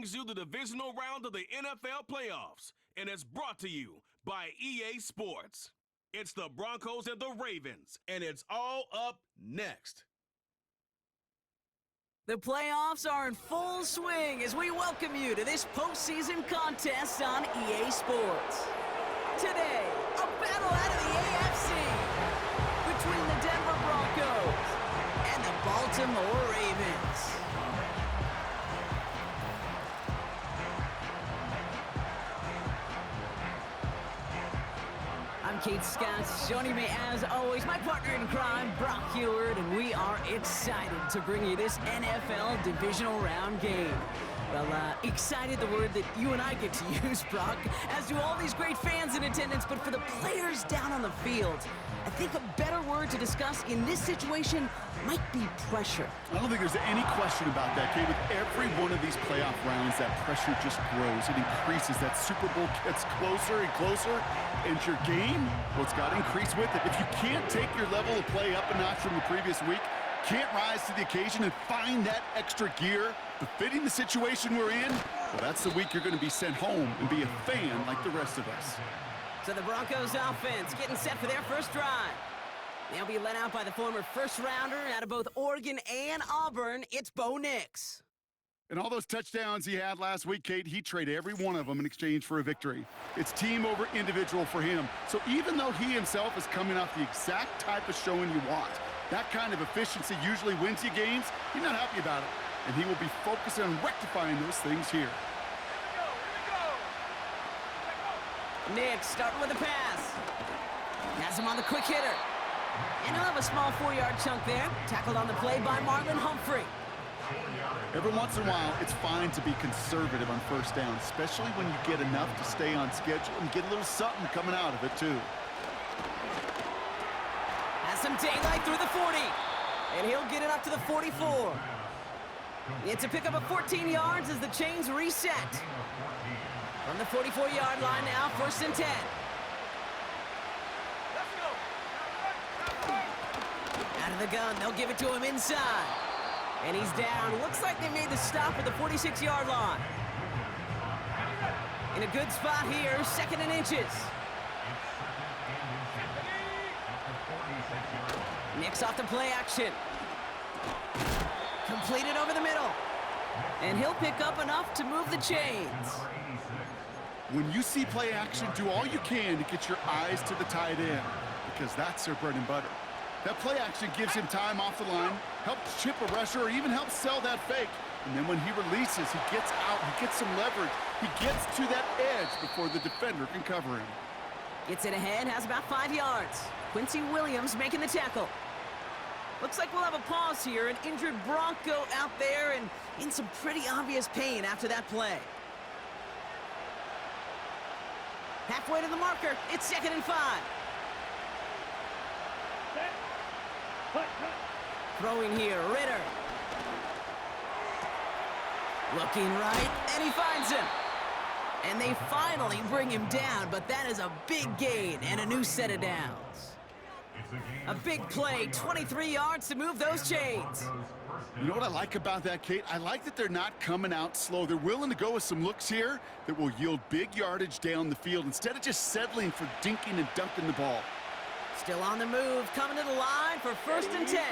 brings you the divisional round of the NFL playoffs, and it's brought to you by EA Sports. It's the Broncos and the Ravens, and it's all up next. The playoffs are in full swing as we welcome you to this postseason contest on EA Sports. Today, a battle out of the AFC between the Denver Broncos and the Baltimore Ravens. I'm Kate Scott. Joining me as always, my partner in crime, Brock Heward, and we are excited to bring you this NFL Divisional Round game. Well, excited, the word that you and I get to use, Brock, as do all these great fans in attendance, but for the players down on the field, I think a better word to discuss in this situation might be pressure. I don't think there's any question about that, Kate. With every one of these playoff rounds, that pressure just grows. It increases. That Super Bowl gets closer and closer. And your game, well, it's got to increase with it. If you can't take your level of play up a notch from the previous week, can't rise to the occasion and find that extra gear befitting the situation we're in, well, that's the week you're going to be sent home and be a fan like the rest of us. So the Broncos offense getting set for their first drive. They'll be led out by the former first-rounder out of both Oregon and Auburn. It's Bo Nix. And all those touchdowns he had last week, Kate, he traded every one of them in exchange for a victory. It's team over individual for him. So even though he himself is coming off the exact type of showing you want, that kind of efficiency usually wins you games, you're not happy about it. And he will be focusing on rectifying those things here. Nix starting with a pass. Has him on the quick hitter. And he'll have a small 4-yard chunk there. Tackled on the play by Marlon Humphrey. Every once in a while, it's fine to be conservative on first down, especially when you get enough to stay on schedule and get a little something coming out of it, too. Has some daylight through the 40. And he'll get it up to the 44. It's a pickup of 14 yards as the chains reset. From the 44-yard line now, 1st and 10. Out of the gun, they'll give it to him inside. And he's down. Looks like they made the stop at the 46-yard line. In a good spot here, 2nd and inches. Nix off the play action. Completed over the middle. And he'll pick up enough to move the chains. When you see play action, do all you can to get your eyes to the tight end, because that's their bread and butter. That play action gives him time off the line, helps chip a rusher, or even helps sell that fake. And then when he releases, he gets out, he gets some leverage. He gets to that edge before the defender can cover him. Gets it ahead, has about 5 yards. Quincy Williams making the tackle. Looks like we'll have a pause here. An injured Bronco out there and in some pretty obvious pain after that play. Halfway to the marker, it's 2nd and 5. Throwing here, Ritter. Looking right, and he finds him. And they finally bring him down, but that is a big gain and a new set of downs. A big play, 23 yards to move those chains. You know what I like about that, Kate? I like that they're not coming out slow. They're willing to go with some looks here that will yield big yardage down the field instead of just settling for dinking and dunking the ball. Still on the move, coming to the line for 1st and 10.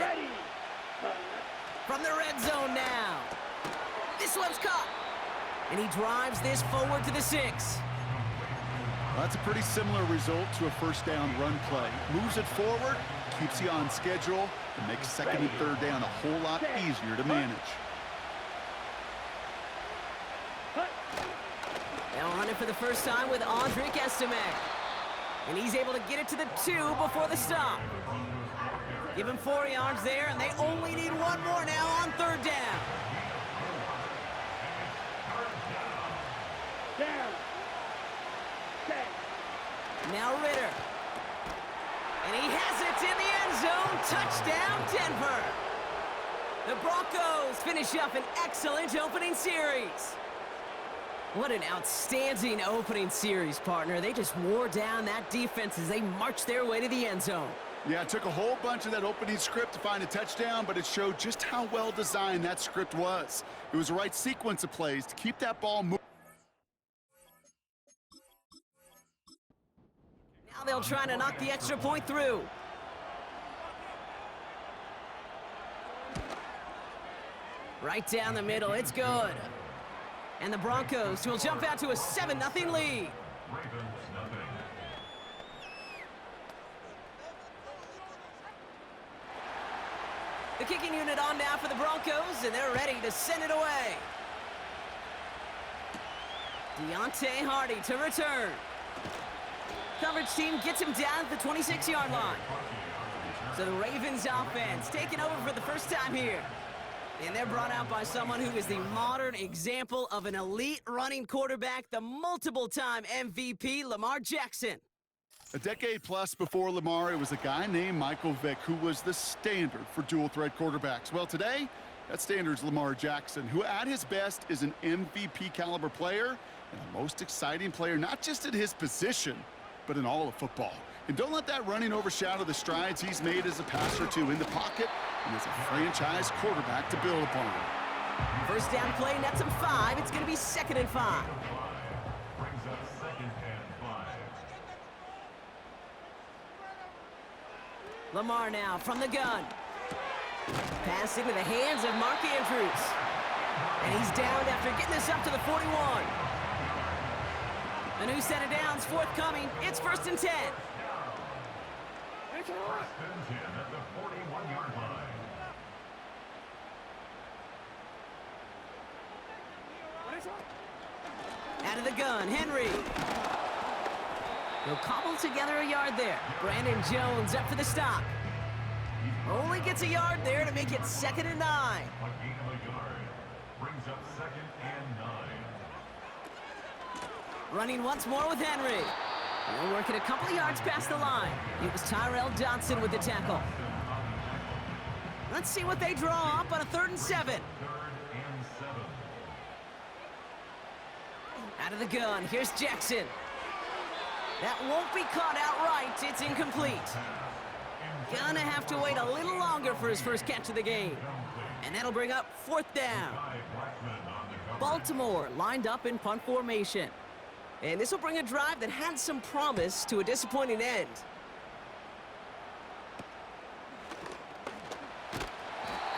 From the red zone now. This one's caught. And he drives this forward to the 6. Well, that's a pretty similar result to a first down run play. Moves it forward, keeps you on schedule, and makes 2nd and 3rd down a whole lot easier to manage. Now running for the first time with Audric Estime. And he's able to get it to the 2 before the stop. Give him 4 yards there, and they only need 1 more now on 3rd down. Now Ritter. And he has it in the end zone. Touchdown, Denver. The Broncos finish up an excellent opening series. What an outstanding opening series, partner. They just wore down that defense as they marched their way to the end zone. Yeah, it took a whole bunch of that opening script to find a touchdown, but it showed just how well designed that script was. It was the right sequence of plays to keep that ball moving. Now they'll try to knock the extra point through. Right down the middle, it's good. And the Broncos will jump out to a 7-0 lead. The kicking unit on now for the Broncos, and they're ready to send it away. Deontay Hardy to return. Coverage team gets him down at the 26-yard line. So the Ravens offense taking over for the first time here. And they're brought out by someone who is the modern example of an elite running quarterback, the multiple-time MVP, Lamar Jackson. A decade plus before Lamar, it was a guy named Michael Vick who was the standard for dual-threat quarterbacks. Well, today, that standard is Lamar Jackson, who at his best is an MVP-caliber player and the most exciting player, not just at his position, but in all of football. And don't let that running overshadow the strides he's made as a passer, too, in the pocket and as a franchise quarterback to build upon. First down play, nets him 5. It's going to be 2nd and 5. Lamar now from the gun. Pass into the hands of Mark Andrews. And he's down after getting this up to the 41. A new set of downs forthcoming. It's 1st and 10. First and 10 at the 41-yard line. Out of the gun, Henry. He'll cobble together a yard there. Brandon Jones up for the stop. Only gets a yard there to make it 2nd and 9. A gain of a yard brings up 2nd and 9. Running once more with Henry. He'll work it a couple of yards past the line. It was Tyrell Dodson with the tackle. Let's see what they draw up on a 3rd and 7. 3rd and 7. Out of the gun, here's Jackson. That won't be caught outright. It's incomplete. Gonna have to wait a little longer for his first catch of the game. And that'll bring up 4th down. Baltimore lined up in punt formation. And this will bring a drive that had some promise to a disappointing end.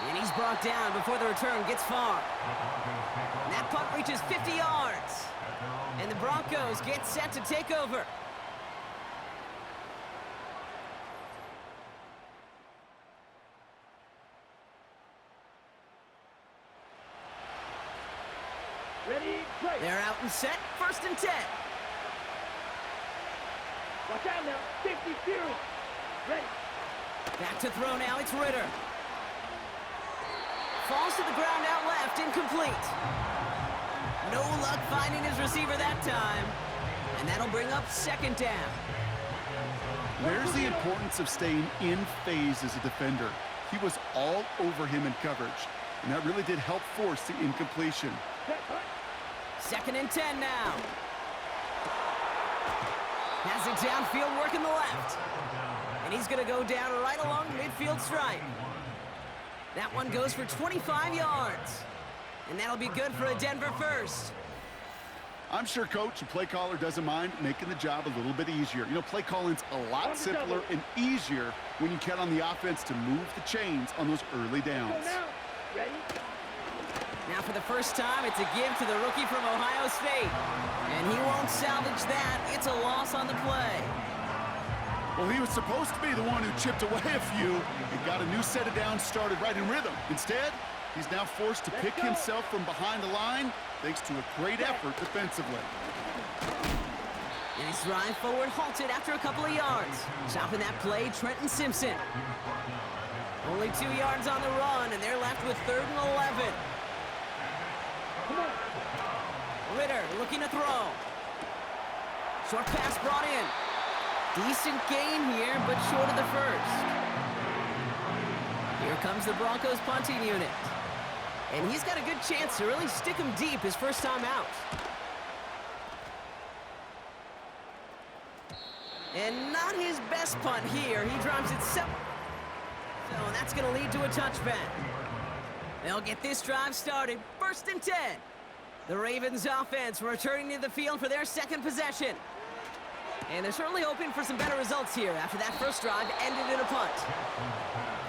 And he's brought down before the return gets far. And that punt reaches 50 yards. And the Broncos get set to take over. They're out and set, 1st and 10. Watch out now, 50 Fury. Ready. Back to throw now, it's Ritter. Falls to the ground out left, incomplete. No luck finding his receiver that time. And that'll bring up 2nd down. There's the importance of staying in phase as a defender. He was all over him in coverage, and that really did help force the incompletion. 2nd and 10 now. Has it downfield, working the left. And he's going to go down right along the midfield stripe. That one goes for 25 yards. And that'll be good for a Denver first. I'm sure coach and play caller doesn't mind making the job a little bit easier. You know, play calling's a lot simpler and easier when you count on the offense to move the chains on those early downs. Ready. Now for the first time, it's a give to the rookie from Ohio State. And he won't salvage that. It's a loss on the play. Well, he was supposed to be the one who chipped away a few and got a new set of downs started right in rhythm. Instead, he's now forced to pick himself from behind the line thanks to a great effort defensively. And his drive forward halted after a couple of yards. Stopping that play, Trenton Simpson. Only 2 yards on the run, and they're left with 3rd and 11. Ritter looking to throw. Short pass brought in. Decent gain here, but short of the first. Here comes the Broncos punting unit. And he's got a good chance to really stick him deep his first time out. And not his best punt here. He drives it so that's going to lead to a touchback. They'll get this drive started. 1st and 10. The Ravens offense returning to the field for their second possession. And they're certainly hoping for some better results here after that first drive ended in a punt.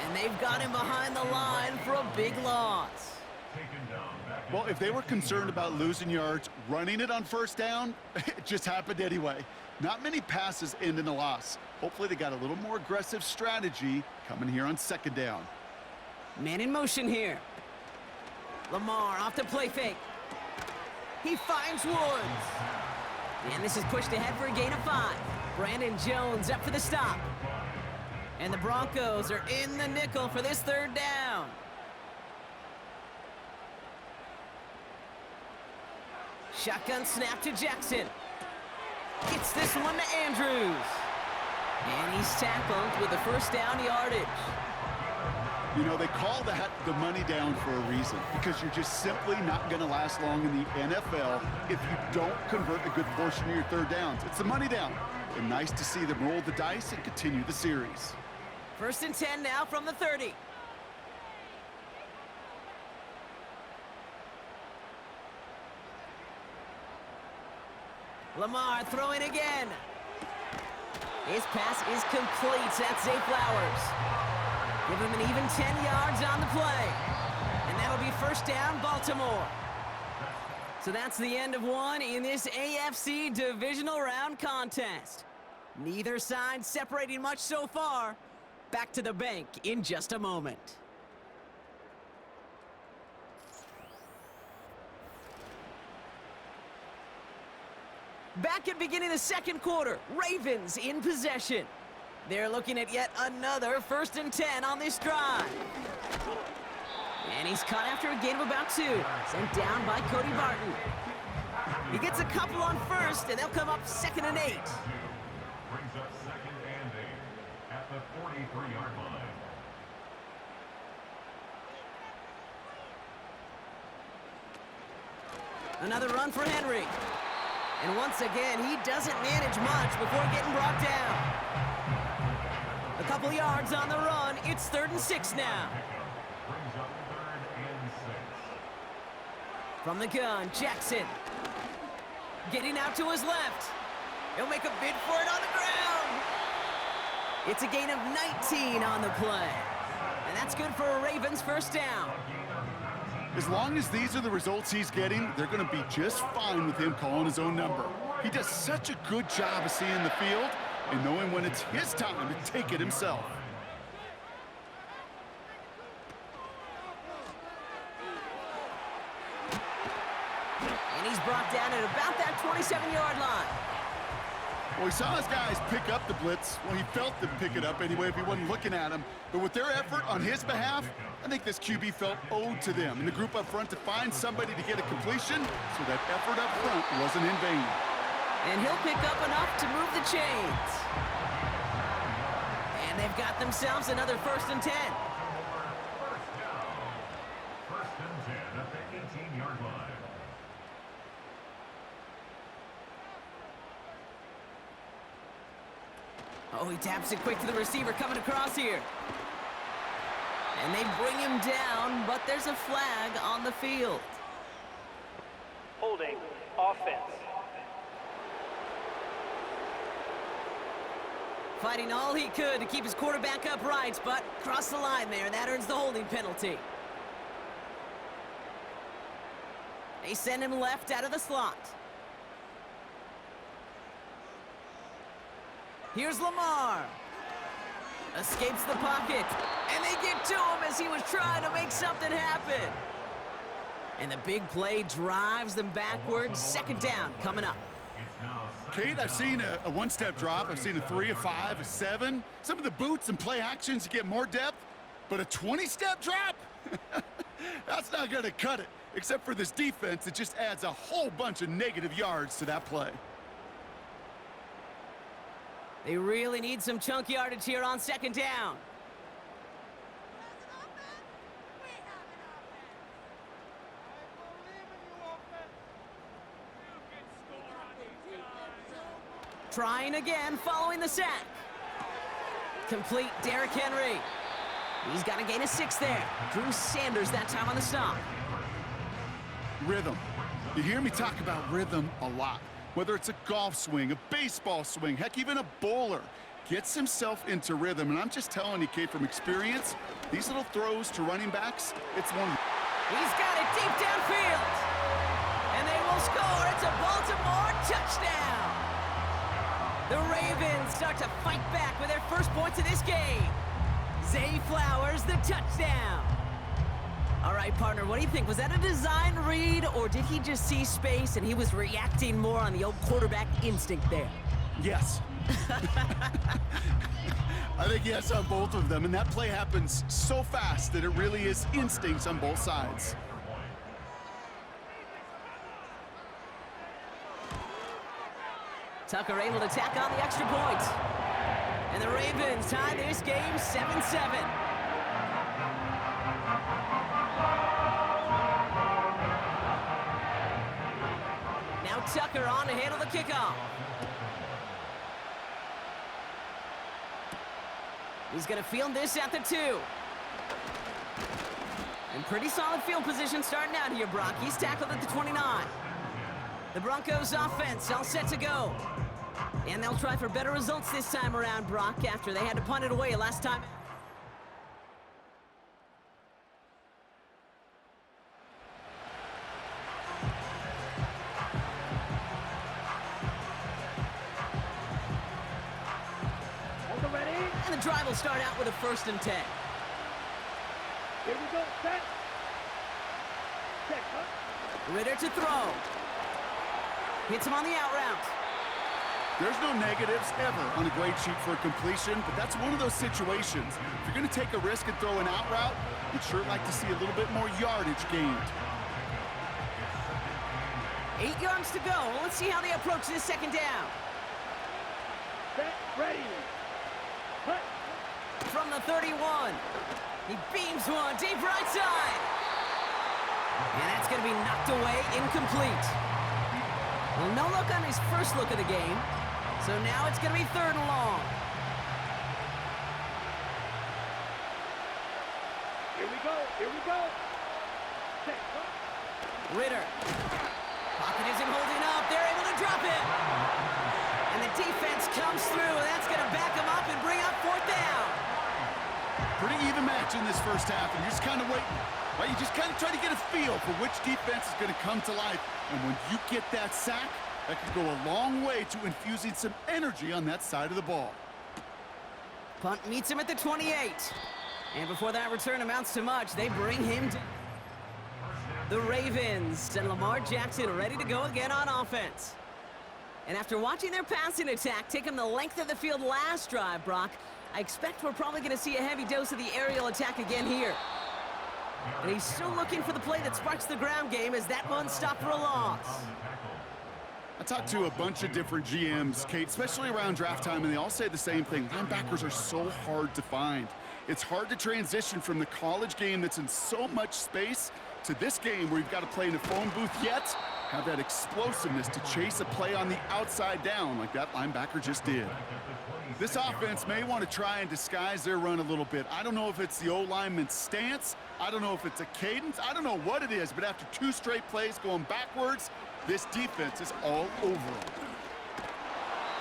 And they've got him behind the line for a big loss. Well, if they were concerned about losing yards, running it on 1st down, it just happened anyway. Not many passes end in a loss. Hopefully they got a little more aggressive strategy coming here on 2nd down. Man in motion here. Lamar off the play fake. He finds Woods. And this is pushed ahead for a gain of 5. Brandon Jones up for the stop. And the Broncos are in the nickel for this 3rd down. Shotgun snap to Jackson. Gets this one to Andrews. And he's tackled with the 1st down yardage. You know, they call that the money down for a reason, because you're just simply not going to last long in the NFL if you don't convert a good portion of your 3rd downs. It's the money down. And nice to see them roll the dice and continue the series. 1st and 10 now from the 30. Lamar throwing again. His pass is complete. That's Zay Flowers. Give him an even 10 yards on the play. And that'll be 1st down, Baltimore. So that's the end of one in this AFC Divisional Round contest. Neither side separating much so far. Back to the bank in just a moment. Back at beginning of the 2nd quarter, Ravens in possession. They're looking at yet another 1st and 10 on this drive. And he's caught after a gain of about 2. Sent down by Cody Barton. He gets a couple on 1st, and they'll come up 2nd and 8. Brings up 2nd and 8 at the 43-yard line. Another run for Henry. And once again, he doesn't manage much before getting brought down. A couple yards on the run. It's 3rd and 6 now. Brings up 3rd and 6. From the gun, Jackson. Getting out to his left. He'll make a bid for it on the ground. It's a gain of 19 on the play. And that's good for a Ravens 1st down. As long as these are the results he's getting, they're going to be just fine with him calling his own number. He does such a good job of seeing the field and knowing when it's his time to take it himself. And he's brought down at about that 27-yard line. Well, he saw his guys pick up the blitz. Well, he felt them pick it up anyway if he wasn't looking at him. But with their effort on his behalf, I think this QB felt owed to them and the group up front to find somebody to get a completion, so that effort up front wasn't in vain. And he'll pick up enough to move the chains. And they've got themselves another 1st and 10. First down. 1st and 10 at the 18-yard line. Oh, he taps it quick to the receiver coming across here. And they bring him down, but there's a flag on the field. Holding offense. Fighting all he could to keep his quarterback upright, but crossed the line there, and that earns the holding penalty. They send him left out of the slot. Here's Lamar. Escapes the pocket. And they get to him as he was trying to make something happen. And the big play drives them backwards. 2nd down coming up. Kate, I've seen a one-step drop. I've seen a 3, a 5, a 7. Some of the boots and play actions get more depth. But a 20-step drop? That's not going to cut it. Except for this defense, it just adds a whole bunch of negative yards to that play. They really need some chunk yardage here on 2nd down. Trying again, following the sack. Complete, Derrick Henry. He's got to gain a 6 there. Drew Sanders that time on the stop. Rhythm. You hear me talk about rhythm a lot. Whether it's a golf swing, a baseball swing, heck, even a bowler gets himself into rhythm. And I'm just telling you, Kate, from experience, these little throws to running backs, it's one. He's got it deep downfield. And they will score. It's a Baltimore touchdown. The Ravens start to fight back with their first points of this game. Zay Flowers, the touchdown. All right, partner, what do you think? Was that a design read, or did he just see space and he was reacting more on the old quarterback instinct there? Yes. I think yes on both of them, and that play happens so fast that it really is instincts on both sides. Tucker able to tack on the extra point. And the Ravens tie this game 7-7. Now Tucker on to handle the kickoff. He's going to field this at the 2. And pretty solid field position starting out here, Brock. He's tackled at the 29. The Broncos offense all set to go. And they'll try for better results this time around, Brock, after they had to punt it away last time. Hold it ready. And the drive will start out with a 1st and 10. Here we go. Set. Check. Huh? Ritter to throw. Hits him on the out route. There's no negatives ever on a grade sheet for a completion, but that's one of those situations. If you're going to take a risk and throw an out route, you'd sure like to see a little bit more yardage gained. 8 yards to go. Let's see how they approach this 2nd down. Set. Ready. Cut. From the 31. He beams one deep right side. And that's going to be knocked away, incomplete. Well, no look on his first look of the game. So now it's going to be 3rd and long. Here we go. Here we go. Set. Huh? Ritter. Pocket isn't holding up. They're able to drop it. And the defense comes through, and that's going to back them up and bring up 4th down. Pretty even match in this first half, and you're just kind of waiting. Right? You just kind of try to get a feel for which defense is going to come to life. And when you get that sack, that can go a long way to infusing some energy on that side of the ball. Punt meets him at the 28. And before that return amounts to much, they bring him to the Ravens. And Lamar Jackson ready to go again on offense. And after watching their passing attack take him the length of the field last drive, Brock, I expect we're probably going to see a heavy dose of the aerial attack again here. And he's still looking for the play that sparks the ground game as that one stopped for a loss. I talked to a bunch of different GMs, Kate, especially around draft time, and they all say the same thing. Linebackers are so hard to find. It's hard to transition from the college game that's in so much space to this game where you've got to play in a phone booth, yet have that explosiveness to chase a play on the outside down like that linebacker just did. This offense may want to try and disguise their run a little bit. I don't know if it's the O-lineman's stance. I don't know if it's a cadence. I don't know what it is, but after 2 straight plays going backwards, this defense is all over them.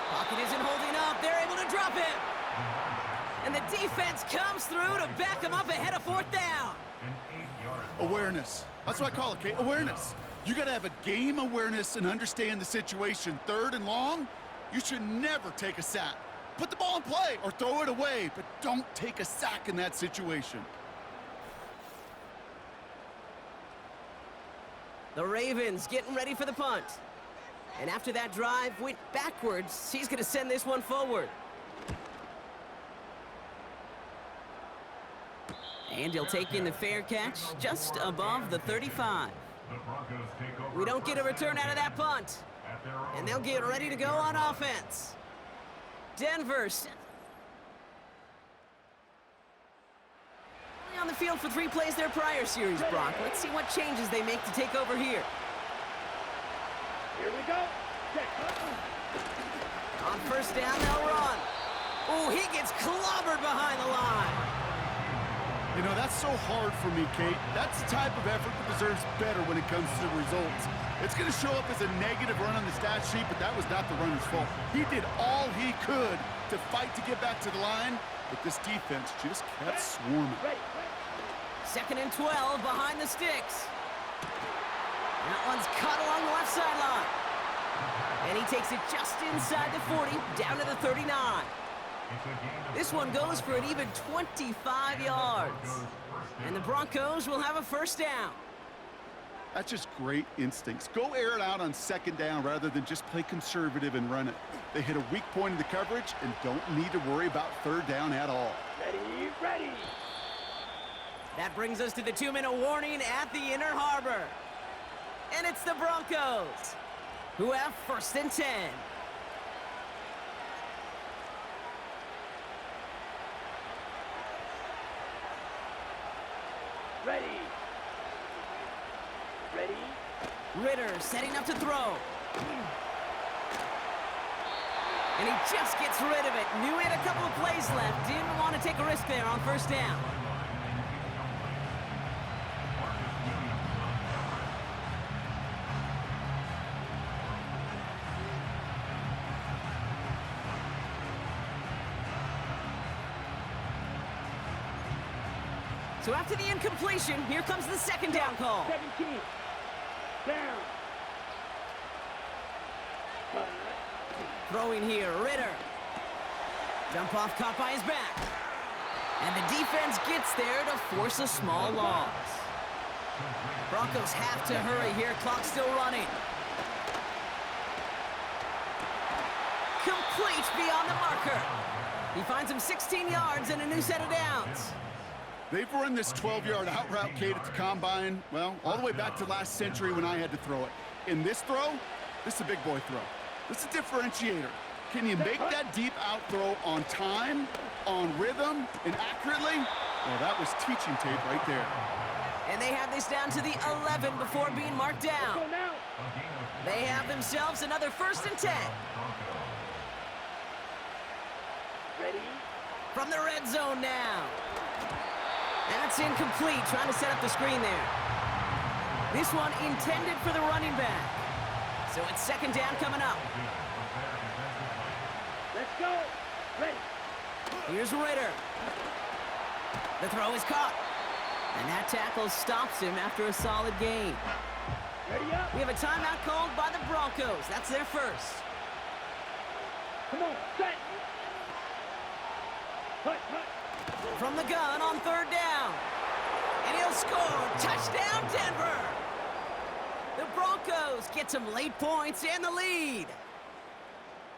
Pocket isn't holding up. They're able to drop it. And the defense comes through to back them up ahead of 4th down. Awareness. That's what I call it, Kate. Awareness. You got to have a game awareness and understand the situation. 3rd and long, you should never take a sack. Put the ball in play or throw it away, but don't take a sack in that situation. The Ravens getting ready for the punt. And after that drive went backwards, he's going to send this one forward. And he'll take in the fair catch just above the 35. We don't get a return out of that punt. And they'll get ready to go on offense. Denver's on the field for 3 plays their prior series, Brock. Let's see what changes they make to take over here. Here we go. Check. On first down, they'll run. Oh, he gets clobbered behind the line. You know, that's so hard for me, Kate. That's the type of effort that deserves better when it comes to the results. It's going to show up as a negative run on the stat sheet, but that was not the runner's fault. He did all he could to fight to get back to the line, but this defense just kept swarming. 2nd and 12 behind the sticks. That one's cut along the left sideline. And he takes it just inside the 40, down to the 39. This one goes for an even 25 yards. And the Broncos will have a first down. That's just great instincts. Go air it out on 2nd down rather than just play conservative and run it. They hit a weak point in the coverage and don't need to worry about 3rd down at all. Ready, ready. That brings us to the 2-minute warning at the Inner Harbor. And it's the Broncos, who have 1st and 10. Ready. Ready. Ritter setting up to throw. And he just gets rid of it. Knew he had a couple of plays left. Didn't want to take a risk there on 1st down. So after the incompletion, here comes the 2nd down call. 17. Down. Throwing here, Ritter. Jump off caught by his back. And the defense gets there to force a small loss. Broncos have to hurry here, clock still running. Complete beyond the marker. He finds him 16 yards and a new set of downs. They've run this 12-yard out route, Kate, at the combine, well, all the way back to last century when I had to throw it. In this throw, this is a big boy throw. This is a differentiator. Can you make that deep out throw on time, on rhythm, and accurately? Well, that was teaching tape right there. And they have this down to the 11 before being marked down. Go now. They have themselves another 1st and 10. Ready. From the red zone now. That's incomplete, trying to set up the screen there. This one intended for the running back. So it's 2nd down coming up. Let's go. Ready. Here's Ritter. The throw is caught. And that tackle stops him after a solid gain. Ready up. We have a timeout called by the Broncos. That's their first. Come on. Set. Hut, hut. From the gun on 3rd down. And he'll score. Touchdown, Denver. The Broncos get some late points and the lead.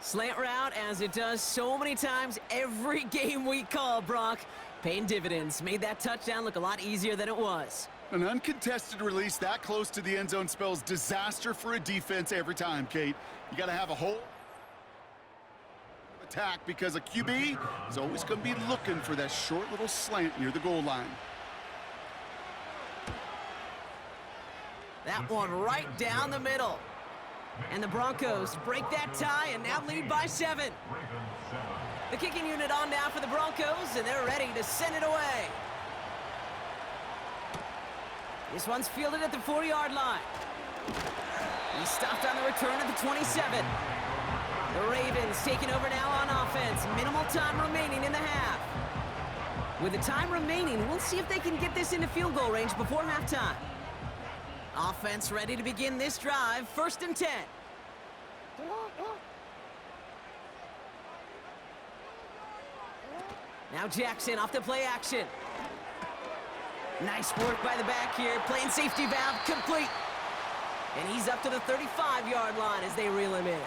Slant route, as it does so many times every game we call, Brock. Paying dividends. Made that touchdown look a lot easier than it was. An uncontested release that close to the end zone spells disaster for a defense every time, Kate. You got to have a whole attack because a QB is always going to be looking for that short little slant near the goal line. That one right down the middle. And the Broncos break that tie and now lead by 7. The kicking unit on now for the Broncos, and they're ready to send it away. This one's fielded at the 40-yard line. He's stopped on the return at the 27. The Ravens taking over now on offense. Minimal time remaining in the half. With the time remaining, we'll see if they can get this into field goal range before halftime. Offense ready to begin this drive. 1st and 10. Now Jackson off the play action. Nice work by the back here. Playing safety valve complete. And he's up to the 35-yard line as they reel him in.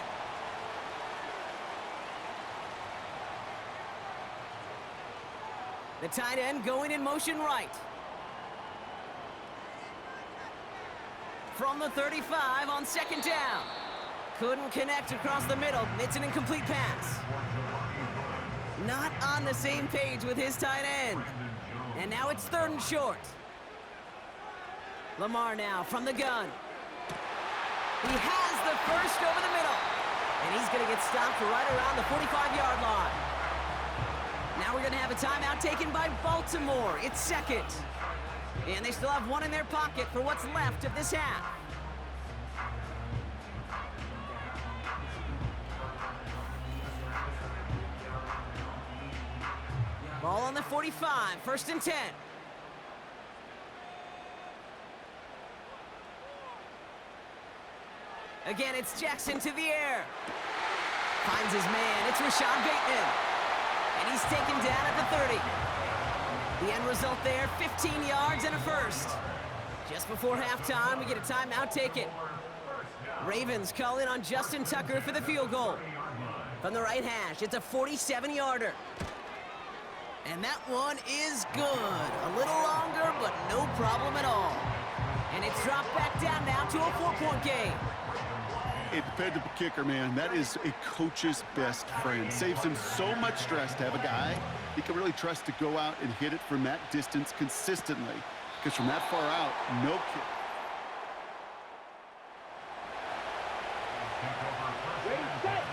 The tight end going in motion right. From the 35 on 2nd down. Couldn't connect across the middle. It's an incomplete pass. Not on the same page with his tight end. And now it's 3rd and short. Lamar now from the gun. He has the first over the middle. And he's going to get stopped right around the 45-yard line. Now we're going to have a timeout taken by Baltimore. It's second. And they still have one in their pocket for what's left of this half. Ball on the 45, first and 10. Again, it's Jackson to the air. Finds his man. It's Rashad Bateman. And he's taken down at the 30. The end result there, 15 yards and a first. Just before halftime, we get a timeout taken. Ravens call in on Justin Tucker for the field goal. From the right hash, it's a 47-yarder. And that one is good. A little longer, but no problem at all. And it's dropped back down now to a 4-point game. A dependable kicker, man. That is a coach's best friend. Saves him so much stress to have a guy he can really trust to go out and hit it from that distance consistently. Because from that far out, no kick.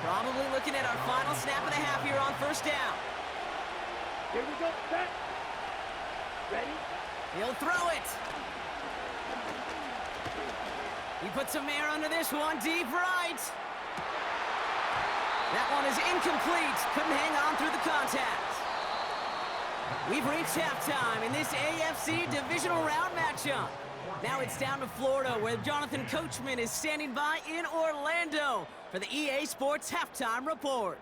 Probably looking at our final snap of the half here on first down. Here we go, set. Ready? He'll throw it. He puts some air under this one, deep right. That one is incomplete. Couldn't hang on through the contact. We've reached halftime in this AFC Divisional Round matchup. Now it's down to Florida, where Jonathan Coachman is standing by in Orlando for the EA Sports Halftime Report.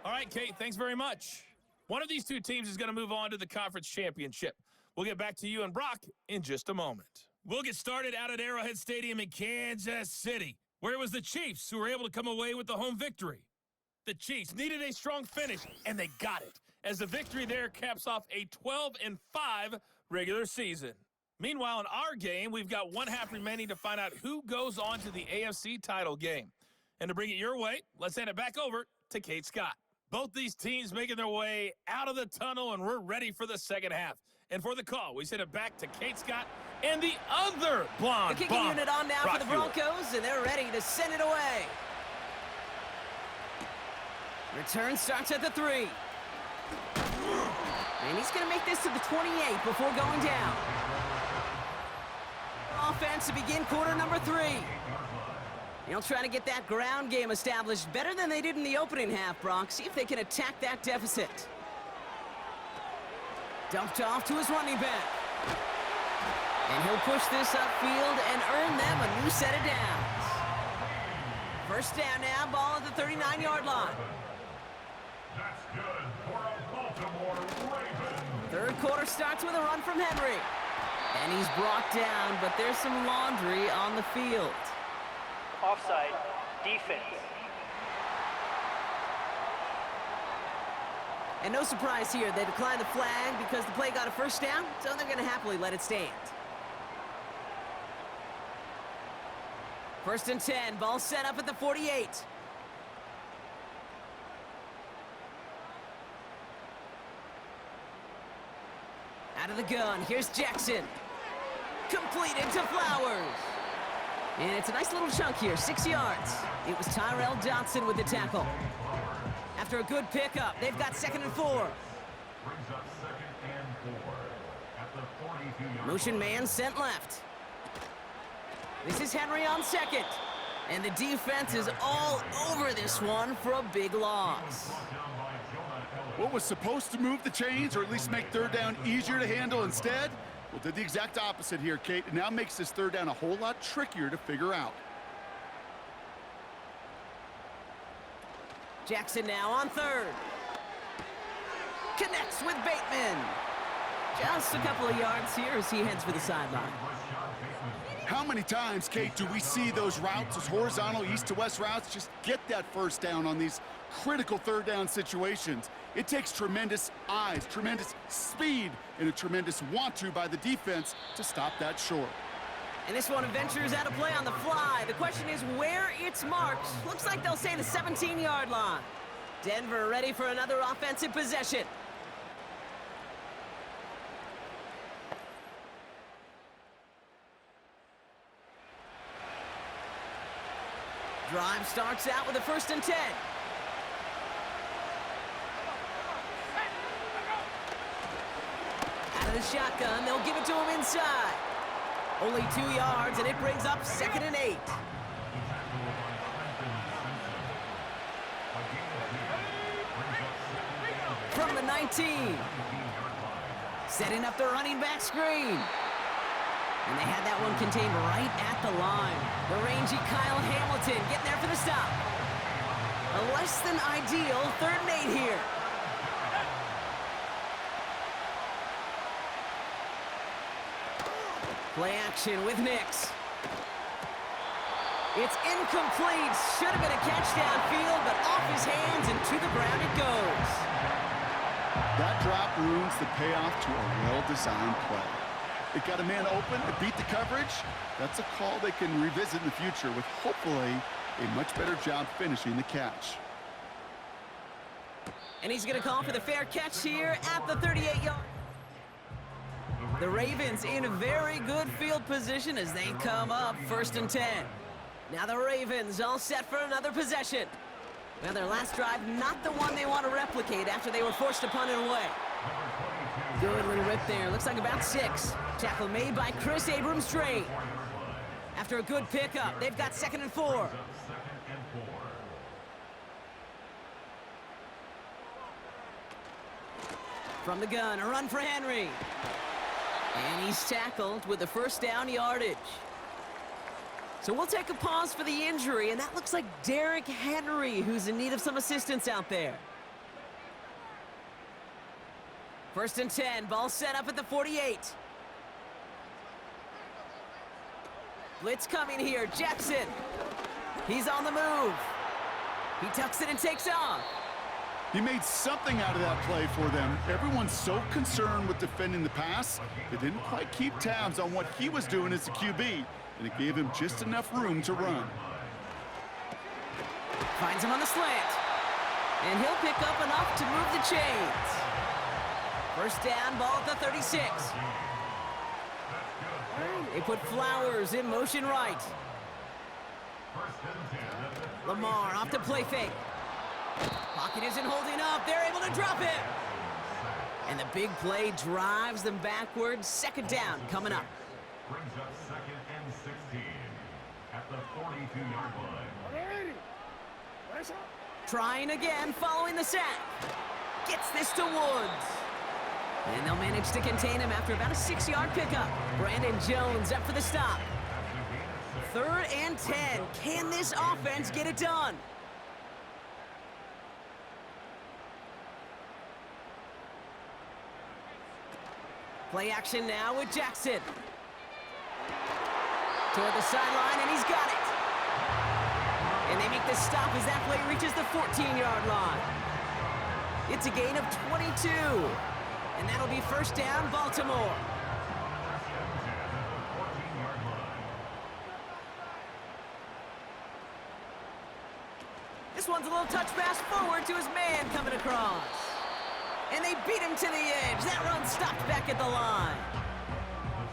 All right, Kate, thanks very much. One of these two teams is going to move on to the conference championship. We'll get back to you and Brock in just a moment. We'll get started out at Arrowhead Stadium in Kansas City, where it was the Chiefs who were able to come away with the home victory. The Chiefs needed a strong finish, and they got it, as the victory there caps off a 12-5 regular season. Meanwhile, in our game, we've got one half remaining to find out who goes on to the AFC title game. And to bring it your way, let's hand it back over to Kate Scott. Both these teams making their way out of the tunnel, and we're ready for the second half. And for the call, we send it back to Kate Scott and the other blonde The kicking unit on now for the Broncos, and they're ready to send it away. Return starts at the 3. And he's going to make this to the 28 before going down. Offense to begin quarter number 3. They'll try to get that ground game established better than they did in the opening half, Brock. See if they can attack that deficit. Dumped off to his running back. And he'll push this upfield and earn them a new set of downs. First down now, ball at the 39-yard line. That's good for a Baltimore Ravens. Third quarter starts with a run from Henry. And he's brought down, but there's some laundry on the field. Offside, defense. And no surprise here, they declined the flag because the play got a first down, so they're going to happily let it stand. First and 10, ball set up at the 48. Out of the gun, here's Jackson. Completed to Flowers. And it's a nice little chunk here, 6 yards. It was Tyrell Dodson with the tackle. After a good pickup, they've got 2nd and 4. Brings up 2nd and 4 at the 42-yard Motion man sent left. This is Henry on 2nd. And the defense is all over this one for a big loss. What was supposed to move the chains, or at least make third down easier to handle instead? Well, did the exact opposite here, Kate. It now makes this third down a whole lot trickier to figure out. Jackson now on 3rd. Connects with Bateman. Just a couple of yards here as he heads for the sideline. How many times, Kate, do we see those routes, those horizontal east-to-west routes, just get that first down on these critical third down situations? It takes tremendous eyes, tremendous speed, and a tremendous want-to by the defense to stop that short. And this one ventures out of play on the fly. The question is where it's marked. Looks like they'll say the 17-yard line. Denver ready for another offensive possession. Drive starts out with a 1st and 10. Out of the shotgun, they'll give it to him inside. Only 2 yards, and it brings up 2nd and 8. From the 19. Setting up the running back screen. And they had that one contained right at the line. The rangy Kyle Hamilton getting there for the stop. A less than ideal 3rd and 8 here. Play action with Nix. It's incomplete. Should have been a catch downfield, but off his hands and to the ground it goes. That drop ruins the payoff to a well-designed play. It got a man open, it beat the coverage. That's a call they can revisit in the future with hopefully a much better job finishing the catch. And he's going to call for the fair catch here at the 38-yard. The Ravens in a very good field position as they come up 1st and 10. Now the Ravens all set for another possession. Well, their last drive, not the one they want to replicate after they were forced to punt it away. Good little rip there. Looks like about 6. Tackle made by Chris Abrams-Drain. After a good pickup, they've got 2nd and 4. From the gun, a run for Henry. And he's tackled with the 1st down yardage. So we'll take a pause for the injury, and that looks like Derrick Henry, who's in need of some assistance out there. 1st and 10, ball set up at the 48. Blitz coming here, Jackson. He's on the move. He tucks it and takes off. He made something out of that play for them. Everyone's so concerned with defending the pass, they didn't quite keep tabs on what he was doing as a QB, and it gave him just enough room to run. Finds him on the slant. And he'll pick up enough to move the chains. 1st down, ball at the 36. They put Flowers in motion right. Lamar off to play fake. Pocket isn't holding up. They're able to drop it. And the big play drives them backwards. 2nd down coming up. Brings up 2nd and 16 at the 42-yard line. Trying again following the sack. Gets this to Woods. And they'll manage to contain him after about a 6-yard pickup. Brandon Jones up for the stop. 3rd and 10. Can this offense get it done? Play action now with Jackson. Toward the sideline, and he's got it. And they make the stop as that play reaches the 14-yard line. It's a gain of 22. And that'll be 1st down, Baltimore. This one's a little touch pass forward to his man coming across. And they beat him to the edge. That run stopped back at the line.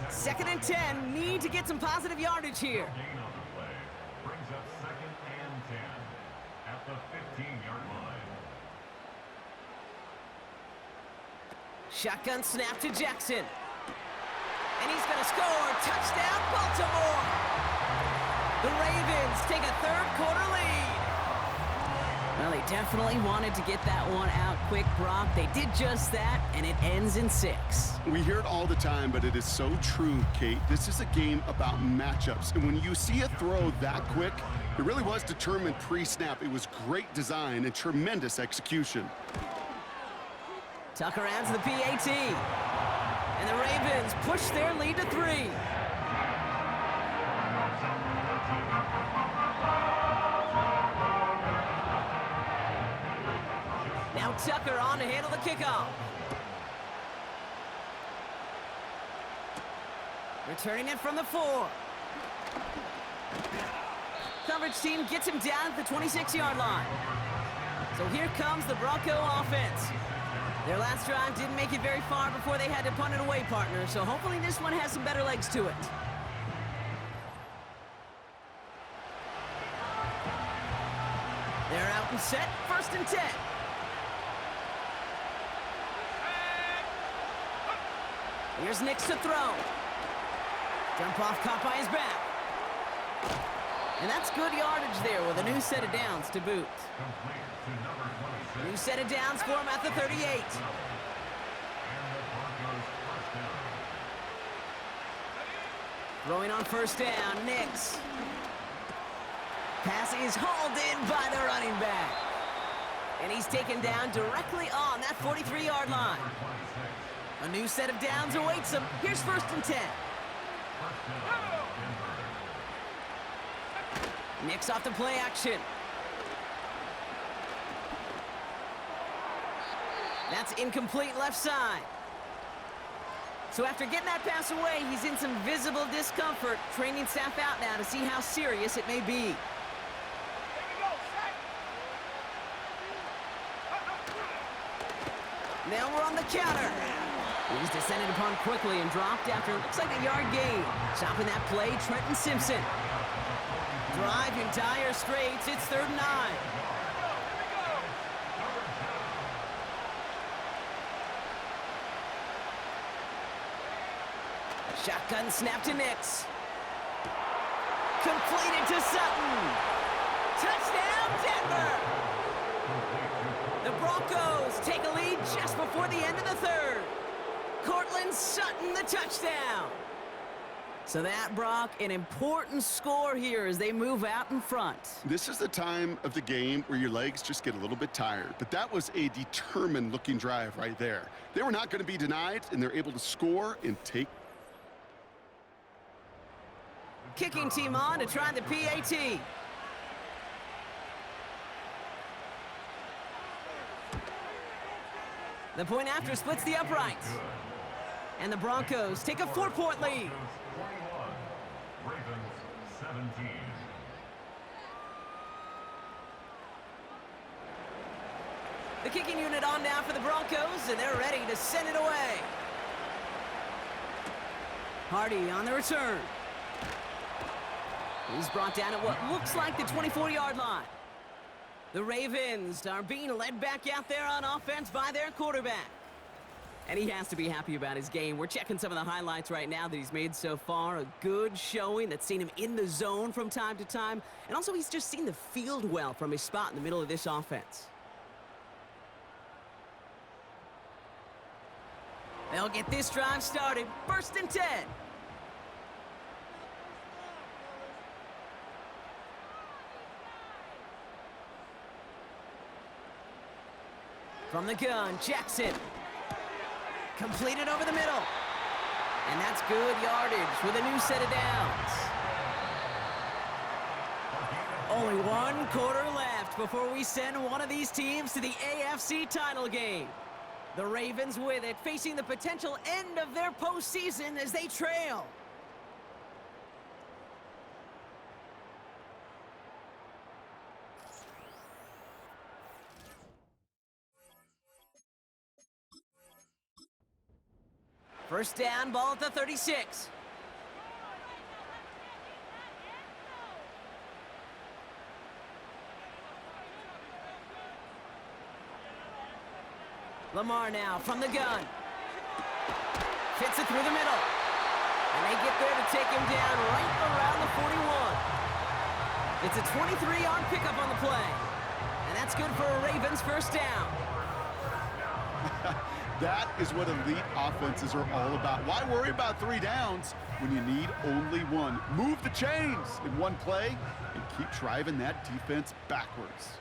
2nd and 10, need to get some positive yardage here. Brings up 2nd and 10 at the 15-yard line. Shotgun snap to Jackson. And he's going to score. Touchdown, Baltimore. The Ravens take a 3rd quarter lead. Well, they definitely wanted to get that one out quick, Brock. They did just that, and it ends in 6. We hear it all the time, but it is so true, Kate. This is a game about matchups, and when you see a throw that quick, it really was determined pre-snap. It was great design and tremendous execution. Tucker adds the PAT. And the Ravens push their lead to 3. Now Tucker on to handle the kickoff. Returning it from the 4. Coverage team gets him down at the 26-yard line. So here comes the Bronco offense. Their last drive didn't make it very far before they had to punt it away, partner. So hopefully this one has some better legs to it. They're out and set, 1st and 10. Here's Nix to throw. Jump off caught by his back. And that's good yardage there with a new set of downs to boot. New set of downs for him at the 38. Throwing on 1st down, Nix. Pass is hauled in by the running back. And he's taken down directly on that 43-yard line. A new set of downs awaits him. Here's 1st and 10. Nix off the play action. That's incomplete left side. So after getting that pass away, he's in some visible discomfort. Training staff out now to see how serious it may be. Now we're on the counter. He's descended upon quickly and dropped after it looks like a yard gain. Stopping that play, Trenton Simpson. Drive in dire straits, it's 3rd and 9. Shotgun snap to Nix. Completed to Sutton. Touchdown, Denver! The Broncos take a lead just before the end of the 3rd. Cortland Sutton, the touchdown. So that, Brock, an important score here as they move out in front. This is the time of the game where your legs just get a little bit tired. But that was a determined-looking drive right there. They were not going to be denied, and they're able to score and take. Kicking team on to try the PAT. The point after splits the uprights. And the Broncos take a 4-point lead. 21, Ravens 17. The kicking unit on now for the Broncos, and they're ready to send it away. Hardy on the return. He's brought down at what looks like the 24-yard line. The Ravens are being led back out there on offense by their quarterback. And he has to be happy about his game. We're checking some of the highlights right now that he's made so far. A good showing that's seen him in the zone from time to time. And also he's just seen the field well from his spot in the middle of this offense. They'll get this drive started. 1st and 10. From the gun, Jackson. Completed over the middle. And that's good yardage with a new set of downs. Only 1 quarter left before we send one of these teams to the AFC title game. The Ravens with it, facing the potential end of their postseason as they trail. First down, ball at the 36. Lamar now from the gun. Fits it through the middle. And they get there to take him down right around the 41. It's a 23-yard pickup on the play. And that's good for a Ravens first down. That is what elite offenses are all about. Why worry about 3 downs when you need only 1? Move the chains in one play and keep driving that defense backwards.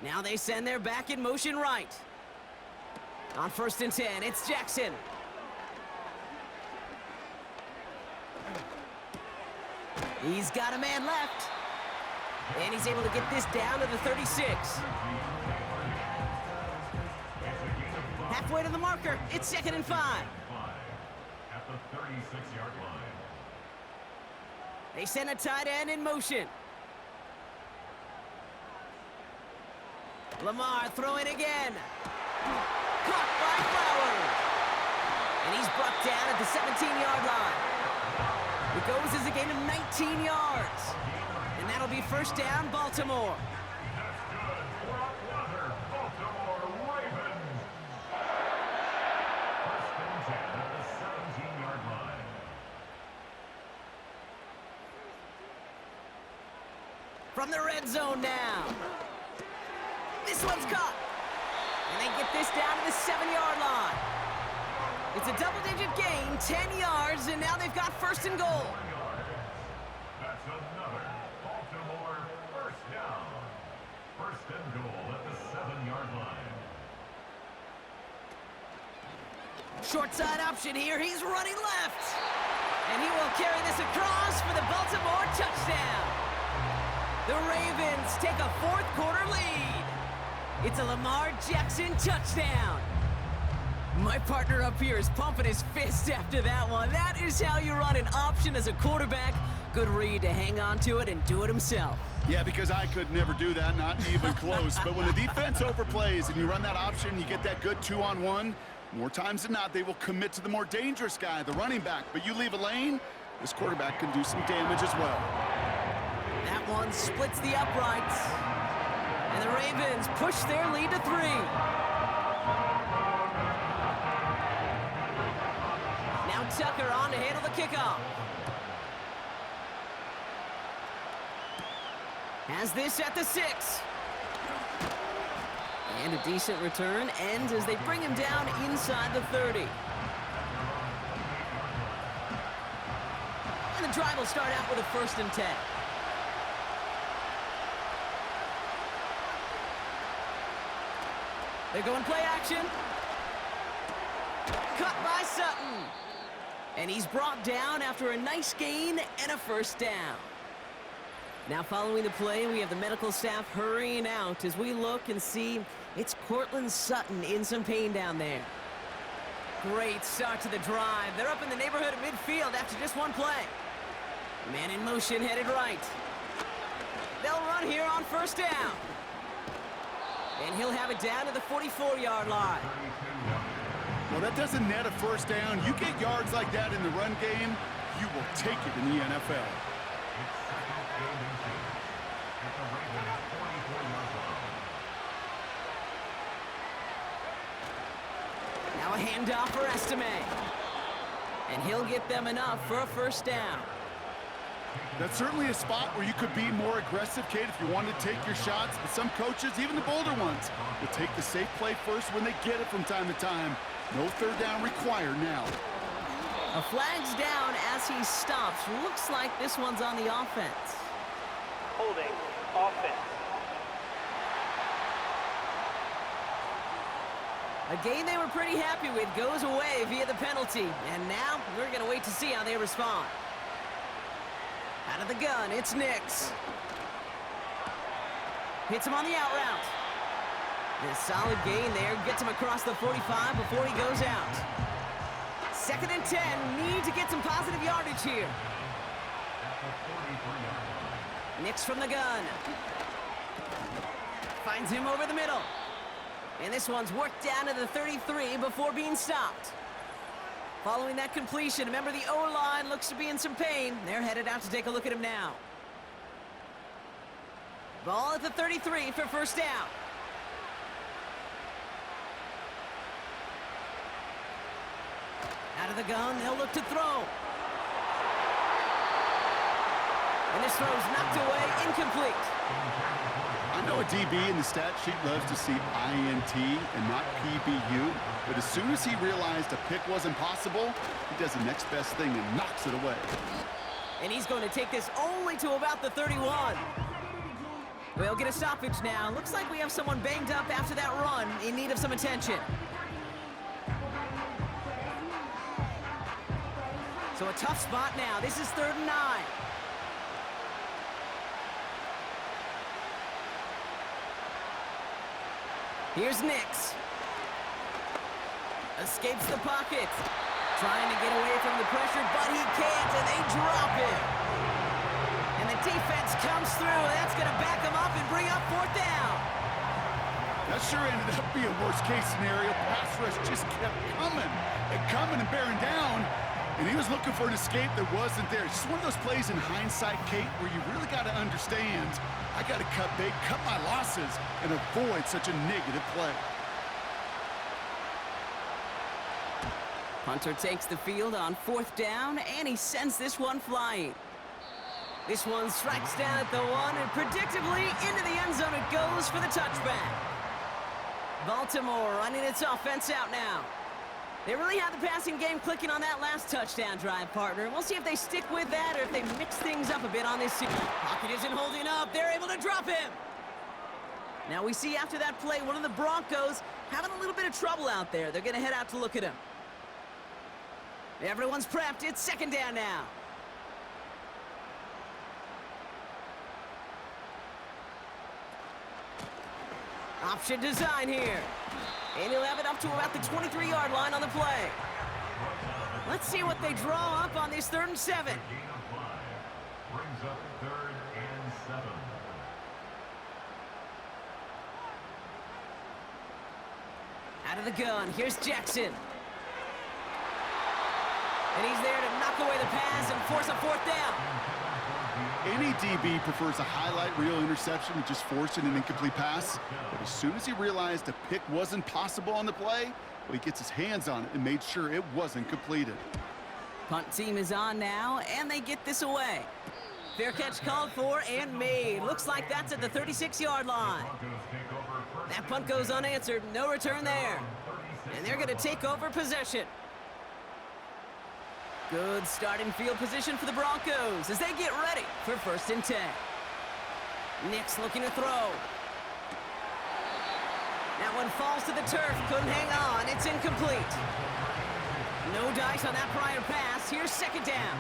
Now they send their back in motion right. On 1st and 10, it's Jackson. He's got a man left. And he's able to get this down to the 36. Halfway to the marker, it's 2nd and 5. At the 36-yard line. They send a tight end in motion. Lamar throwing again. Caught by Flowers. And he's brought down at the 17-yard line. It goes as a gain of 19 yards. That'll be first down, Baltimore. That's good for another Baltimore Ravens. First and 10 at the 17-yard line. From the red zone now. This one's caught. And they get this down to the 7-yard line. It's a double-digit gain, 10 yards, and now they've got first and goal. That's another Baltimore first down. First and goal at the 7-yard line. Short side option here. He's running left. And he will carry this across for the Baltimore touchdown. The Ravens take a fourth-quarter lead. It's a Lamar Jackson touchdown. My partner up here is pumping his fist after that one. That is how you run an option as a quarterback. Good read to hang on to it and do it himself. Yeah, because I could never do that, not even close. But when the defense overplays and you run that option, you get that good 2-on-1, more times than not, they will commit to the more dangerous guy, the running back. But you leave a lane, this quarterback can do some damage as well. That one splits the uprights. And the Ravens push their lead to 3. Now Tucker on to handle the kickoff. Has this at the 6. And a decent return ends as they bring him down inside the 30. And the drive will start out with a first and 10. They're going play action. Cut by Sutton. And he's brought down after a nice gain and a first down. Now following the play, we have the medical staff hurrying out as we look and see it's Cortland Sutton in some pain down there. Great start to the drive. They're up in the neighborhood of midfield after just one play. Man in motion headed right. They'll run here on first down. And he'll have it down to the 44-yard line. Well, that doesn't net a first down. You get yards like that in the run game, you will take it in the NFL. Now a handoff for Estime. And he'll get them enough for a first down. That's certainly a spot where you could be more aggressive, Kate, if you wanted to take your shots. But some coaches, even the bolder ones, will take the safe play first when they get it from time to time. No third down required now. A flag's down as he stops. Looks like this one's on the offense. Holding offense. A game they were pretty happy with goes away via the penalty. And now we're going to wait to see how they respond. Out of the gun, it's Nix. Hits him on the out route. And a solid gain there. Gets him across the 45 before he goes out. 2nd and 10. Need to get some positive yardage here. Nix from the gun. Finds him over the middle. And this one's worked down to the 33 before being stopped. Following that completion, remember the O-line looks to be in some pain. They're headed out to take a look at him now. Ball at the 33 for first down. Out of the gun, they'll look to throw. And this throw's knocked away, incomplete. I know a DB in the stat sheet loves to see INT and not PBU, but as soon as he realized a pick wasn't possible, he does the next best thing and knocks it away. And he's going to take this only to about the 31. We'll get a stoppage now. Looks like we have someone banged up after that run in need of some attention. So a tough spot now. This is 3rd and 9. Here's Nix. Escapes the pocket. Trying to get away from the pressure, but he can't, and they drop it. And the defense comes through, and that's going to back them up and bring up 4th down. That sure ended up being worst-case scenario. Pass rush just kept coming and bearing down. And he was looking for an escape that wasn't there. It's just one of those plays in hindsight, Kate, where you really got to understand, I got to cut bait, cut my losses, and avoid such a negative play. Punter takes the field on 4th down, and he sends this one flying. This one strikes down at the 1, and predictably into the end zone it goes for the touchback. Baltimore running its offense out now. They really have the passing game clicking on that last touchdown drive, partner. We'll see if they stick with that or if they mix things up a bit on this season. Pocket isn't holding up. They're able to drop him. Now we see after that play, one of the Broncos having a little bit of trouble out there. They're going to head out to look at him. Everyone's prepped. It's 2nd down now. Option design here. And he'll have it up to about the 23-yard line on the play. Let's see what they draw up on this 3rd and 7. Gain of 5 brings up 3rd and 7. Out of the gun, here's Jackson. And he's there to knock away the pass and force a 4th down. Any DB prefers a highlight reel interception to just forcing an incomplete pass. But as soon as he realized a pick wasn't possible on the play, well, he gets his hands on it and made sure it wasn't completed. Punt team is on now, and they get this away. Fair catch called for and made. Looks like that's at the 36-yard line. That punt goes unanswered. No return there. And they're going to take over possession. Good starting field position for the Broncos as they get ready for 1st and 10. Nix looking to throw. That one falls to the turf. Couldn't hang on. It's incomplete. No dice on that prior pass. Here's 2nd down.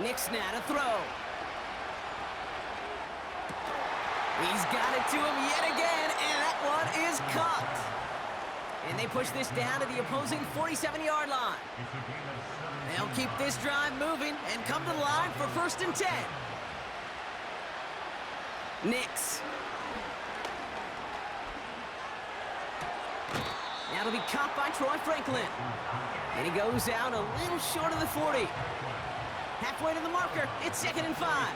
Nix now to throw. He's got it to him yet again, and that one is caught. And they push this down to the opposing 47-yard line. They'll keep this drive moving and come to the line for 1st and 10. Nix. That'll be caught by Troy Franklin. And he goes out a little short of the 40. Halfway to the marker, it's 2nd and 5.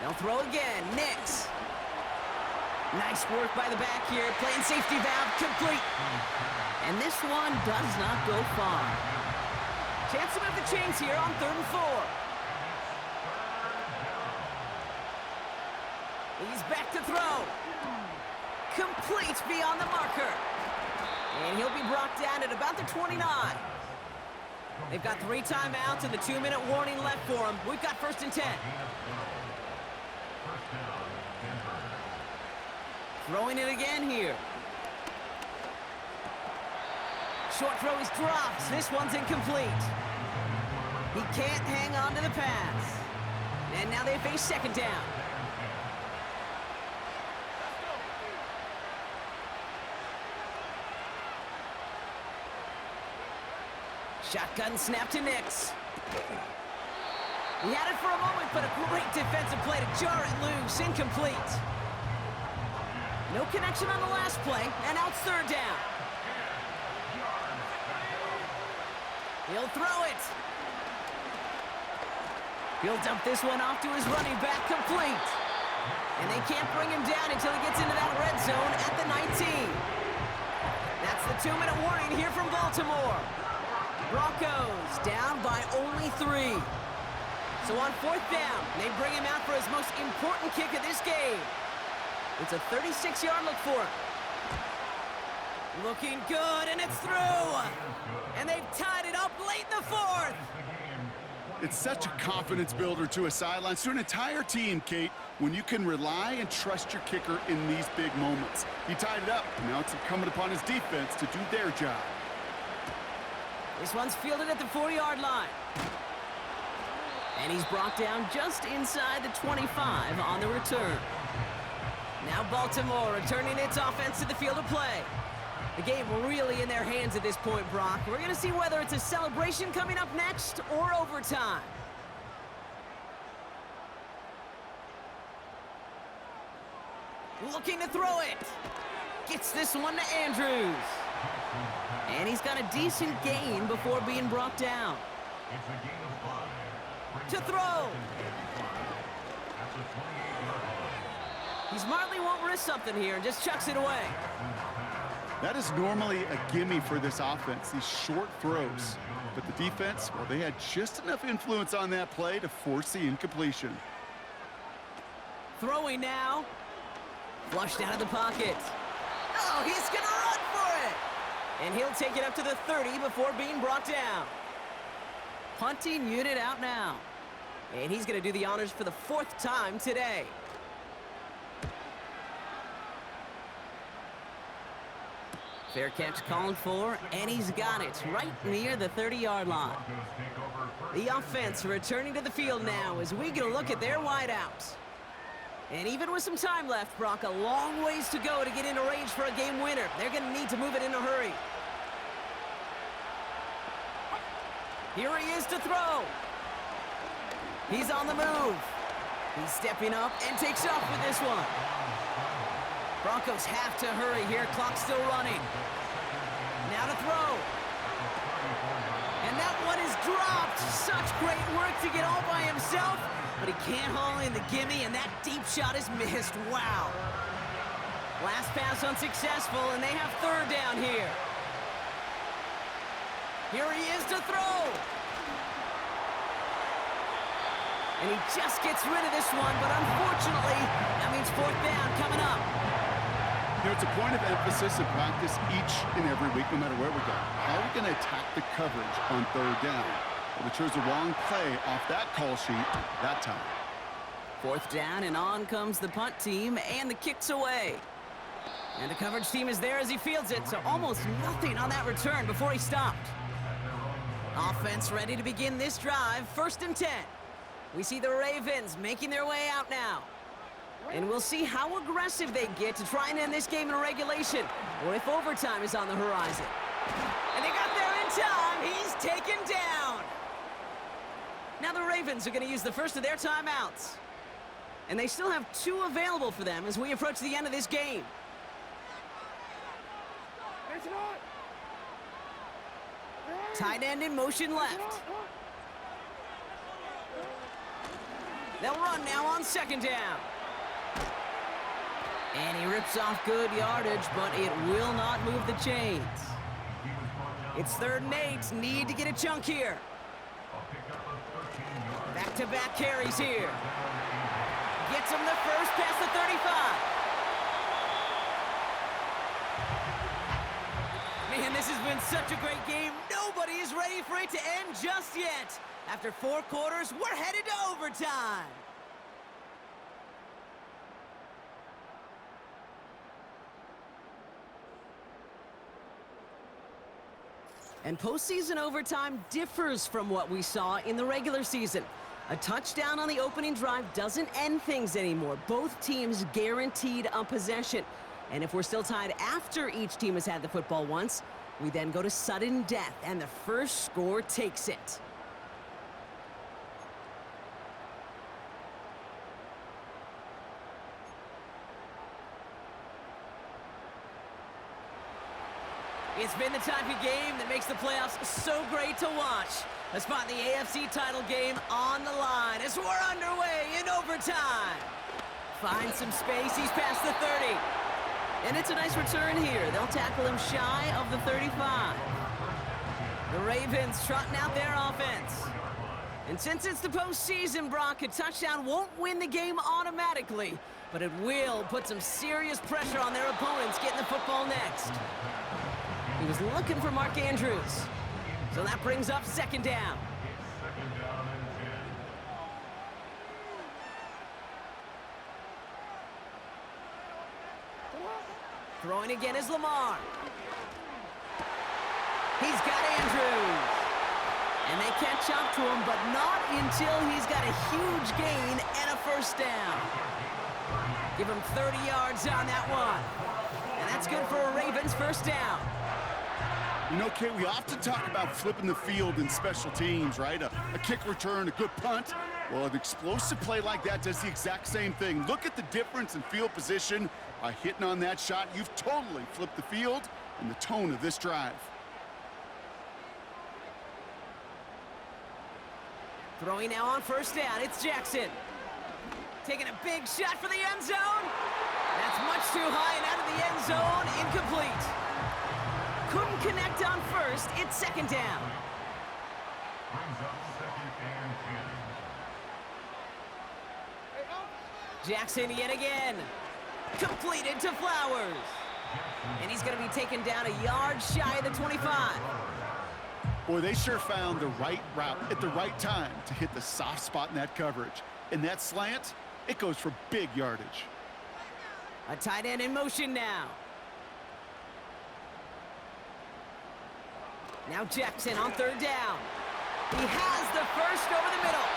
They'll throw again. Nix. Nice work by the back here. Playing safety valve complete. And this one does not go far. Chance to move the chains here on 3rd and 4. He's back to throw. Complete beyond the marker. And he'll be brought down at about the 29. They've got 3 timeouts and the 2-minute warning left for them. We've got 1st and 10. Throwing it again here. Short throw is dropped. This one's incomplete. He can't hang on to the pass. And now they face 2nd down. Shotgun snap to Nix. He had it for a moment, but a great defensive play to jar it loose. Incomplete. No connection on the last play, and now it's 3rd down. He'll throw it. He'll dump this one off to his running back, complete. And they can't bring him down until he gets into that red zone at the 19. That's the 2-minute warning here from Baltimore. Broncos down by only 3. So on 4th down, they bring him out for his most important kick of this game. It's a 36-yard look for him. Looking good, and it's through. And they've tied it up late in the 4th. It's such a confidence builder to a sideline, to an entire team, Kate, when you can rely and trust your kicker in these big moments. He tied it up, and now it's incumbent upon his defense to do their job. This one's fielded at the 40-yard line. And he's brought down just inside the 25 on the return. Now Baltimore returning its offense to the field of play. The game really in their hands at this point, Brock. We're going to see whether it's a celebration coming up next or overtime. Looking to throw it. Gets this one to Andrews. And he's got a decent gain before being brought down. To throw. He smartly won't risk something here and just chucks it away. That is normally a gimme for this offense, these short throws. But the defense, well, they had just enough influence on that play to force the incompletion. Throwing now. Flushed out of the pocket. Oh, he's going to run for it. And he'll take it up to the 30 before being brought down. Punting unit out now. And he's going to do the honors for the 4th time today. Fair catch called for, and he's got it right near the 30-yard line. The offense returning to the field now as we get a look at their wideouts. And even with some time left, Brock, a long ways to go to get into range for a game winner. They're going to need to move it in a hurry. Here he is to throw. He's on the move. He's stepping up and takes off with this one. Broncos have to hurry here. Clock's still running. Now to throw. And that one is dropped. Such great work to get all by himself. But he can't haul in the gimme, and that deep shot is missed. Wow. Last pass unsuccessful, and they have 3rd down here. Here he is to throw. And he just gets rid of this one, but unfortunately, that means 4th down coming up. You know, it's a point of emphasis in practice each and every week, no matter where we go. How are we going to attack the coverage on 3rd down? Well, they chose the wrong play off that call sheet that time. 4th down, and on comes the punt team, and the kick's away. And the coverage team is there as he fields it, so almost nothing on that return before he stopped. Offense ready to begin this drive, 1st and 10. We see the Ravens making their way out now. And we'll see how aggressive they get to try and end this game in regulation, or if overtime is on the horizon. And they got there in time. He's taken down. Now the Ravens are going to use the first of their timeouts. And they still have 2 available for them as we approach the end of this game. Tight end in motion left. They'll run now on 2nd down. And he rips off good yardage, but it will not move the chains. It's 3rd and 8. Need to get a chunk here. Back-to-back carries here. Gets him the first past the 35. Man, this has been such a great game. Nobody is ready for it to end just yet. After 4 quarters, we're headed to overtime. And postseason overtime differs from what we saw in the regular season. A touchdown on the opening drive doesn't end things anymore. Both teams guaranteed a possession. And if we're still tied after each team has had the football once, we then go to sudden death, and the first score takes it. It's been the type of game that makes the playoffs so great to watch. A spot in the AFC title game on the line as we're underway in overtime. Finds some space, he's past the 30. And it's a nice return here. They'll tackle him shy of the 35. The Ravens trotting out their offense. And since it's the postseason, Brock, a touchdown won't win the game automatically, but it will put some serious pressure on their opponents getting the football next. He was looking for Mark Andrews. So that brings up 2nd down. Throwing again is Lamar. He's got Andrews. And they catch up to him, but not until he's got a huge gain and a 1st down. Give him 30 yards on that one. And that's good for a Ravens first down. You know, Kate, we often talk about flipping the field in special teams, right? A kick return, a good punt. Well, an explosive play like that does the exact same thing. Look at the difference in field position. By hitting on that shot, you've totally flipped the field and the tone of this drive. Throwing now on first down, it's Jackson. Taking a big shot for the end zone. That's much too high and out of the end zone, incomplete. Couldn't connect on first, it's second down. Brings up second and 10. Jackson yet again. Completed to Flowers. And he's going to be taken down a yard shy of the 25. Boy, they sure found the right route at the right time to hit the soft spot in that coverage. And that slant, it goes for big yardage. A tight end in motion now. Now Jackson on third down. He has the first over the middle.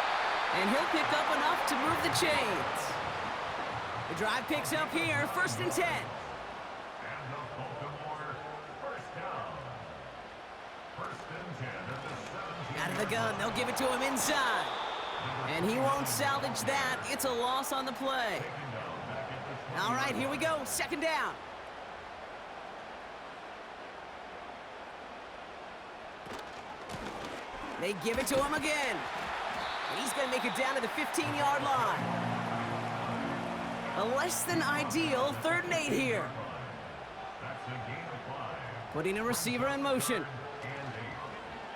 And he'll pick up enough to move the chains. The drive picks up here, first and 10. And the Baltimore first down. First and 10 at the 17. Out of the gun, they'll give it to him inside. And he won't salvage that. It's a loss on the play. All right, here we go, second down. They give it to him again. And he's going to make it down to the 15-yard line. A less than ideal 3rd and 8 here. That's a gain of 5. Putting a receiver in motion.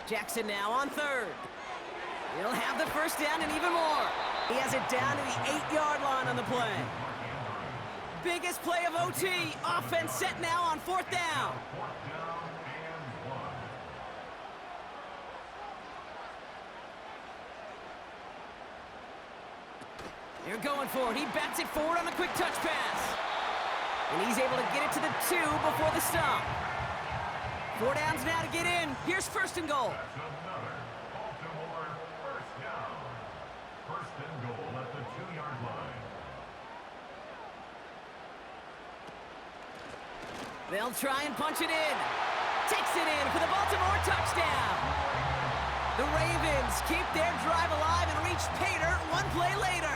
Jackson now on third. He'll have the first down and even more. He has it down to the 8-yard line on the play. Biggest play of OT. Offense set now on 4th down. 4th down and 1. They're going for it. He bats it forward on the quick touch pass. And he's able to get it to the 2 before the stop. 4 downs now to get in. Here's first and goal. That's another Baltimore first down. First and goal at the 2-yard line. They'll try and punch it in. Takes it in for the Baltimore touchdown. The Ravens keep their drive alive and reach pay dirt one play later.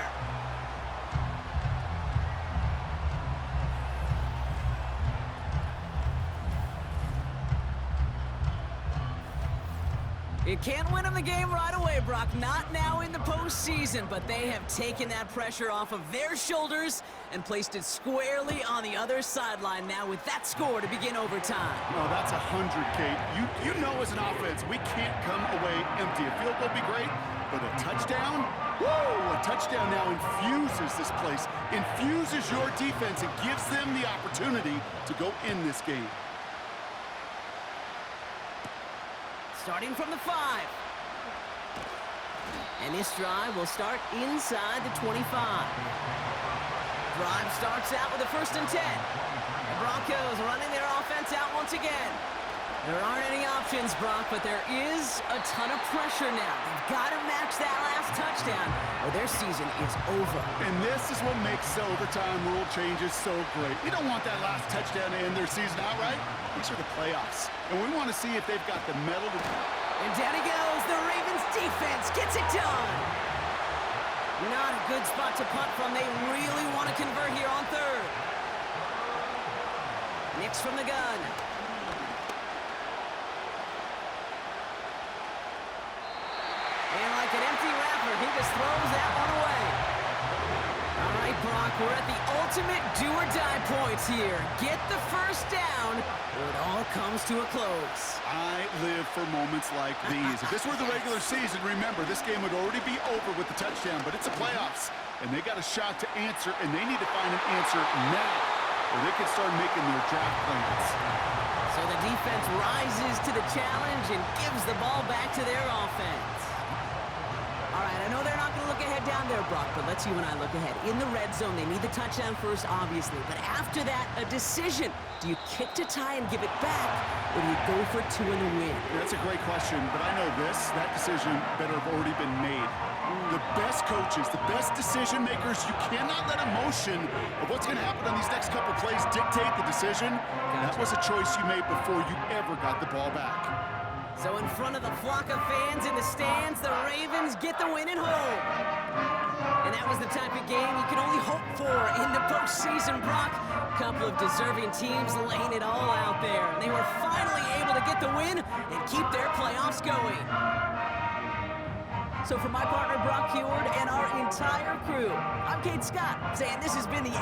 You can't win them the game right away, Brock. Not now in the postseason, but they have taken that pressure off of their shoulders and placed it squarely on the other sideline now with that score to begin overtime. No, that's 100, Kate. You know as an offense, we can't come away empty. A field goal would be great, but a touchdown? Woo! A touchdown now infuses this place, infuses your defense, and gives them the opportunity to go in this game. Starting from the 5. And this drive will start inside the 25. Drive starts out with a first and 10. The Broncos running their offense out once again. There aren't any options, Brock, but there is a ton of pressure now. They've got to match that last touchdown or their season is over. And this is what makes overtime rule changes so great. You don't want that last touchdown to end their season outright. These are the playoffs. And we want to see if they've got the mettle to... And down he goes. The Ravens defense gets it done. Not a good spot to punt from. They really want to convert here on third. Nix from the gun. And like an empty wrapper, he just throws that one away. All right, Brock, we're at the ultimate do-or-die points here. Get the first down, or it all comes to a close. I live for moments like these. If this were the regular season, remember, this game would already be over with the touchdown, but it's the playoffs, and they got a shot to answer, and they need to find an answer now, or they can start making their draft plans. So the defense rises to the challenge and gives the ball back to their offense. All All right, I know they're not going to look ahead down there, Brock, but let's you and I look ahead. In the red zone, they need the touchdown first, obviously. But after that, a decision. Do you kick to tie and give it back, or do you go for two in the win? That's a great question, but I know this. That decision better have already been made. The best coaches, the best decision makers, you cannot let emotion of what's going to happen on these next couple plays dictate the decision. That was a choice you made before you ever got the ball back. So in front of the flock of fans in the stands, the Ravens get the win at home. And that was the type of game you can only hope for in the postseason, Brock. A couple of deserving teams laying it all out there. They were finally able to get the win and keep their playoffs going. So for my partner, Brock Heward, and our entire crew, I'm Kate Scott, saying this has been the